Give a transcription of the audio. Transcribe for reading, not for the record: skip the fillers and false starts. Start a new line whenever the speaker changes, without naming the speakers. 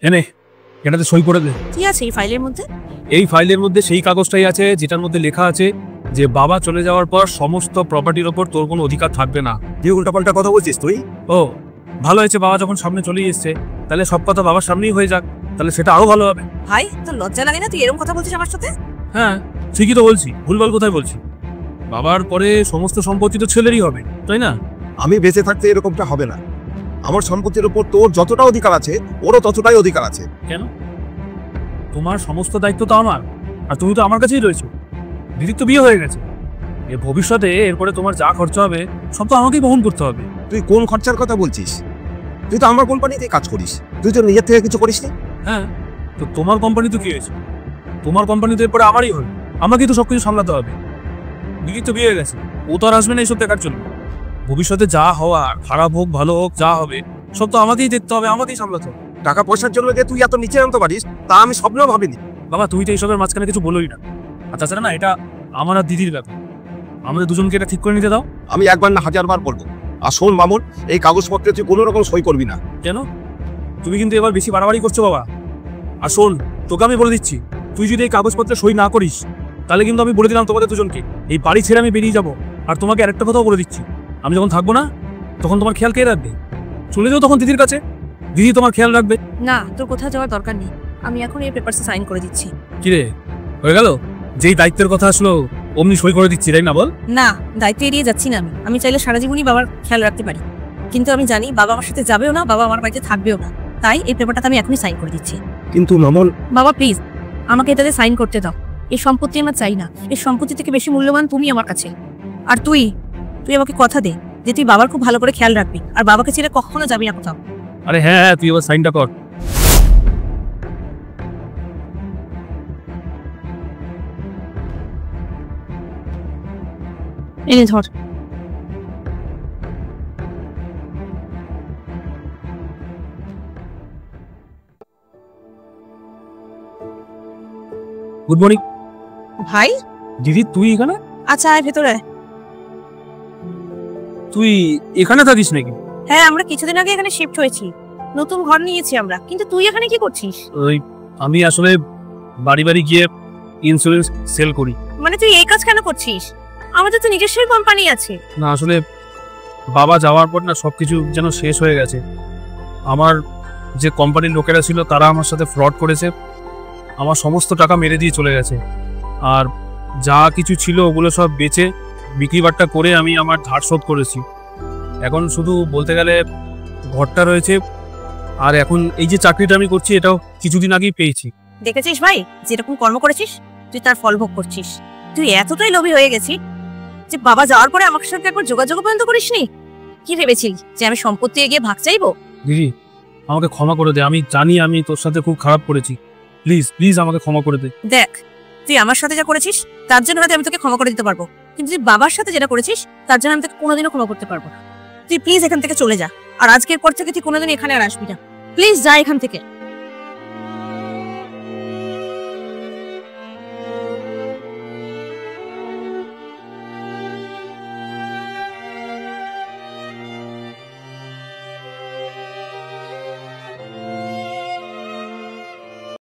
এনে এটাতে সই করে দে।
কি আছে এই ফাইলের মধ্যে?
এই ফাইলের মধ্যে সেই কাগজটাই আছে যেটার মধ্যে লেখা আছে যে বাবা চলে যাওয়ার পর সমস্ত প্রপার্টির ওপর তোর কোনো অধিকার থাকবে না।
কি উল্টাপাল্টা কথা বলছিস তুই?
ও ভালো হয়েছে, বাবা যখন সামনে চলেই এসছে তাহলে সব কথা বাবার সামনেই হয়ে যাক, তাহলে সেটা আরো ভালো হবে।
ভাই তোর লজ্জা লাগে না তুই এরকম কথা বলছিস আমার সাথে?
হ্যাঁ ঠিকই তো বলছি, ভুলভাল কোথায় বলছি? বাবার পরে সমস্ত সম্পত্তি তো ছেলেরই হবে, তাই না?
আমি বেঁচে থাকতে এরকমটা হবে না। আমার সম্পত্তির উপর তোর যতটা অধিকার আছে ওরও ততটাই অধিকার আছে।
কেন? তোমার সমস্ত দায়িত্ব তো আমার, আর তুমি তো আমার কাছেই রয়েছো। দিদির তো বিয়ে হয়ে গেছে, এর ভবিষ্যতে এরপরে তোমার যা খরচা হবে সব তো আমাকেই বহন করতে হবে।
তুই কোন খরচার কথা বলছিস? তুই তো আমার কোম্পানিতে কাজ করিস, তুই তো নিজের থেকে কিছু করিস নি।
হ্যাঁ তো তোমার কোম্পানি তো কি হয়েছে? তোমার কোম্পানি তো এরপরে আমারই হবে, আমাকেই তো সবকিছু সামলাতে হবে। দিদির তো বিয়ে হয়ে গেছে, ও তো আর আসবে না এইসব দেখার জন্য। ভবিষ্যতে যা হওয়ার, খারাপ হোক ভালো হোক যা হবে সব তো আমাকেই দেখতে হবে, আমাকেই সামলাতে হবে।
টাকা পয়সার জন্য যে তুই এত নিচে আনতে পারিস তা আমি স্বপ্নেও ভাবিনি।
বাবা তুমি তো এইসবের মাঝখানে কিছু বলোই না, আর তাছাড়া না এটা আমার আর দিদির ব্যাপার, আমাদের দুজনকে এটা ঠিক করে নিতে দাও।
আমি একবার না হাজারবার বলবো। আর শোন মামুন, এই কাগজপত্রে তুই কোনো রকম সই করবি না।
কেন? তুমি কিন্তু এবার বেশি বাড়াবাড়ি করছো বাবা। আর শোন, তোকে আমি বলে দিচ্ছি, তুই যদি এই কাগজপত্রে সই না করিস তাহলে কিন্তু আমি বলে দিলাম তোমাদের দুজনকে এই বাড়ি ছেড়ে আমি বেরিয়ে যাবো। আর তোমাকে আরেকটা কথাও বলে দিচ্ছি, আমি যখন থাকবো না তখন তোমার খেয়াল কে রাখবে? চলে যাও তখন দিদির কাছে, দিদি তোমার খেয়াল রাখবে।
না তোর কোথাও যাওয়ার দরকার নেই, আমি এখন এই পেপারসে সাইন করে দিচ্ছি।
কিরে হয়ে গেল? যেই দায়িত্বের কথা আসলো অমনি সই করে দিচ্ছি, তাই না? বল।
না দায়িত্ব এড়িয়ে যাচ্ছি না, আমি চাইলে সারা জীবনই বাবার খেয়াল রাখতে পারি, কিন্তু আমি জানি বাবা আমার সাথে যাবেও না, বাবা আমার বাড়িতে থাকবেও না, তাই এই পেপারটাতে আমি এখনই সাইন করে দিচ্ছি।
কিন্তু মামুন।
বাবা প্লিজ আমাকে এটাতে সাইন করতে দাও, এই সম্পত্তি আমার চাই না, এই সম্পত্তি থেকে বেশি মূল্যবান তুমি আমার কাছে। আর তুই আমাকে কথা দে যে তুই বাবার খুব ভালো করে খেয়াল রাখবি, আর বাবাকে ছেড়ে কখনো যাবি না কোথাও।
আরে হ্যাঁ হ্যাঁ, তুই এবার সাইনটা কর।
এনে ধর।
Good morning.
ভাই
দিদি তুই এখানে?
আচ্ছা আয় ভেতরে।
তুই এখানে থাকিস নাকি?
হ্যাঁ আমরা কিছুদিন আগে এখানে শিফট হয়েছি, নতুন ঘর নিয়েছি আমরা, কিন্তু তুই এখানে কি করছিস?
ওই আমি আসলে বাড়ি বাড়ি গিয়ে ইন্স্যুরেন্স সেল করি।
মানে তুই এই কাজ কেন করছিস? আমাদের তো নিজস্ব কোম্পানি আছে।
না আসলে বাবা যাওয়ার পর না সবকিছু যেন শেষ হয়ে গেছে। আমার যে কোম্পানির লোকেরা ছিল তারা আমার সাথে ফ্রড করেছে, আমার সমস্ত টাকা মেরে দিয়ে চলে গেছে। আর যা কিছু ছিল ওগুলো সব বেচে বিক্রি বাট্টা করে আমি আমার ধার শোধ করেছি। এখন শুধু বলতে গেলে ঘরটা রয়েছে, আর এখন এই যে চাকরিটা আমি করছি এটাও কিছুদিন আগেই পেয়েছি।
দেখেছিস ভাই, যেরকম কর্ম করেছিস তুই তার ফল ভোগ করছিস। তুই এতটাই লোভী হয়ে গেছিস যে বাবা যাওয়ার পরে আমার সাথে একবার যোগাযোগ পর্যন্ত করিসনি। কি ভেবেছিলি যে আমি সম্পত্তি এগিয়ে ভাগ চাইবো?
দিদি আমাকে ক্ষমা করে দে, আমি জানি আমি তোর সাথে খুব খারাপ করেছি, প্লিজ প্লিজ আমাকে ক্ষমা করে দে।
দেখ তুই আমার সাথে যা করেছিস তার জন্য হয়তো আমি তোকে ক্ষমা করে দিতে পারবো, কিন্তু তুই বাবার সাথে যেটা করেছিস তার জন্য আমি তোকে কোনোদিনও ক্ষমা করতে পারবো না। তুই প্লিজ এখান থেকে চলে যা, আর আজকের পর থেকে তুই কোনোদিন এখানে আর আসবি না। প্লিজ যা এখান থেকে।